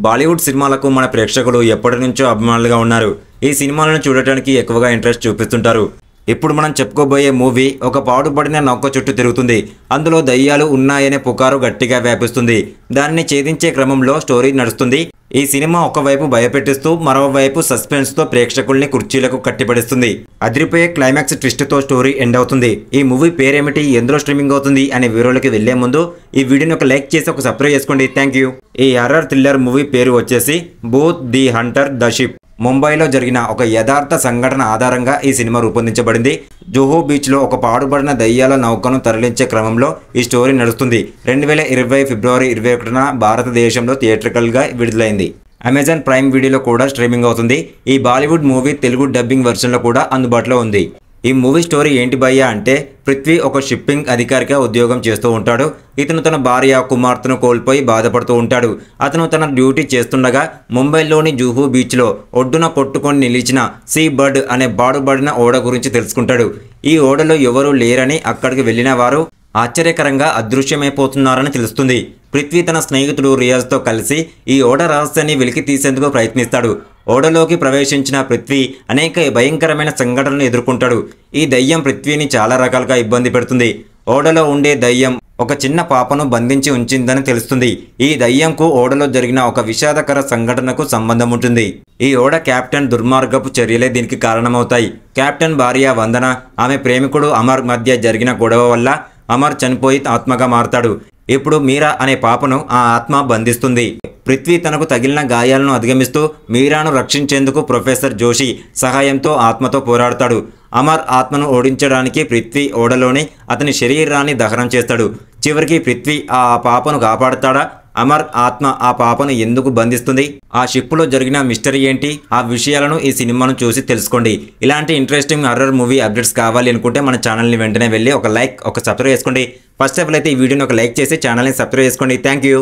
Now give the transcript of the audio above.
బాలీవుడ్ సినిమాలకు మన ప్రేక్షకులు ఎప్పటి నుంచో అభిమానులుగా ఉన్నారు. ఈ సినిమాలను చూడటానికి ఎక్కువగా ఇంట్రెస్ట్ చూపిస్తుంటారు. ఇప్పుడు మనం చెప్పుకోబోయే మూవీ ఒక పాడుపడిన నౌక చుట్టూ తిరుగుతుంది. అందులో దయ్యాలు ఉన్నాయనే పుకారు గట్టిగా వ్యాపిస్తుంది. దానిని ఛేదించే క్రమంలో స్టోరీ నడుస్తుంది. ఈ సినిమా ఒకవైపు భయపెట్టిస్తూ మరోవైపు సస్పెన్స్తో ప్రేక్షకుల్ని కుర్చీలకు కట్టిపడిస్తుంది. అదిరిపోయే క్లైమాక్స్ ట్విస్ట్తో స్టోరీ ఎండ్ అవుతుంది. ఈ మూవీ పేరేమిటి, ఎందులో స్ట్రీమింగ్ అవుతుంది అనే వివరాలకి వెళ్లే ముందు ఈ వీడియోని ఒక లైక్ చేసి ఒక సబ్స్క్రైబ్ చేసుకోండి. Thank you. ఈ హర్రర్ థ్రిల్లర్ మూవీ పేరు వచ్చేసి booth the Hunter the ship. ముంబైలో జరిగిన ఒక యథార్థ సంఘటన ఆధారంగా ఈ సినిమా రూపొందించబడింది. జుహూ బీచ్లో ఒక పాడుబడిన దయ్యాల నౌకను తరలించే క్రమంలో ఈ స్టోరీ నడుస్తుంది. 2020 ఫిబ్రవరి 21న భారతదేశంలో థియేట్రికల్గా విడుదలైంది. అమెజాన్ ప్రైమ్ వీడియోలో కూడా స్ట్రీమింగ్ అవుతుంది. ఈ బాలీవుడ్ మూవీ తెలుగు డబ్బింగ్ వెర్షన్లో కూడా అందుబాటులో ఉంది. ఈ మూవీ స్టోరీ ఏంటి భయ్యా అంటే, పృథ్వీ ఒక షిప్పింగ్ అధికారిగా ఉద్యోగం చేస్తూ ఉంటాడు. ఇతను తన భార్య కుమార్తెను కోల్పోయి బాధపడుతూ ఉంటాడు. అతను తన డ్యూటీ చేస్తుండగా ముంబైలోని జుహూ బీచ్లో ఒడ్డున కొట్టుకొని నిలిచిన సీ బర్డ్ అనే బాడుబడిన ఓడ గురించి తెలుసుకుంటాడు. ఈ ఓడలో ఎవరూ లేరని అక్కడికి వెళ్ళిన వారు ఆశ్చర్యకరంగా అదృశ్యమైపోతున్నారని తెలుస్తుంది. పృథ్వీ తన స్నేహితుడు రియాజ్తో కలిసి ఈ ఓడ రహస్యాన్ని వెలికి తీసేందుకు ప్రయత్నిస్తాడు. ఓడలోకి ప్రవేశించిన పృథ్వీ అనేక భయంకరమైన సంఘటనలను ఎదుర్కొంటాడు. ఈ దయ్యం పృథ్వీని చాలా రకాలుగా ఇబ్బంది పెడుతుంది. ఓడలో ఉండే దయ్యం ఒక చిన్న పాపను బంధించి ఉంచిందని తెలుస్తుంది. ఈ దయ్యంకు ఓడలో జరిగిన ఒక విషాదకర సంఘటనకు సంబంధం ఉంటుంది. ఈ ఓడ కెప్టెన్ దుర్మార్గపు చర్యలే దీనికి కారణమవుతాయి. కెప్టెన్ భార్య వందన, ఆమె ప్రేమికుడు అమర్ మధ్య జరిగిన గొడవ వల్ల అమర్ చనిపోయి ఆత్మగా మారతాడు. ఇప్పుడు మీరా అనే పాపను ఆ ఆత్మ బంధిస్తుంది. పృథ్వీ తనకు తగిలిన గాయాలను అధిగమిస్తూ మీరాను రక్షించేందుకు ప్రొఫెసర్ జోషి సహాయంతో ఆత్మతో పోరాడతాడు. అమర్ ఆత్మను ఓడించడానికి పృథ్వీ ఓడలోని అతని శరీరాన్ని దహనం చేస్తాడు. చివరికి పృథ్వీ ఆ పాపను కాపాడుతాడా? అమర్ ఆత్మ ఆ పాపను ఎందుకు బంధిస్తుంది? ఆ షిప్లో జరిగిన మిస్టరీ ఏంటి? ఆ విషయాలను ఈ సినిమాను చూసి తెలుసుకోండి. ఇలాంటి ఇంట్రెస్టింగ్ హర్రర్ మూవీ అప్డేట్స్ కావాలి అనుకుంటే మన ఛానల్ని వెంటనే వెళ్ళి ఒక లైక్, ఒక సబ్స్క్రైబ్ చేసుకోండి. ఫస్ట్ ఆఫ్ ఆల్ అయితే ఈ వీడియోని ఒక లైక్ చేసి ఛానల్ని సబ్స్క్రైబ్ చేసుకోండి. Thank you.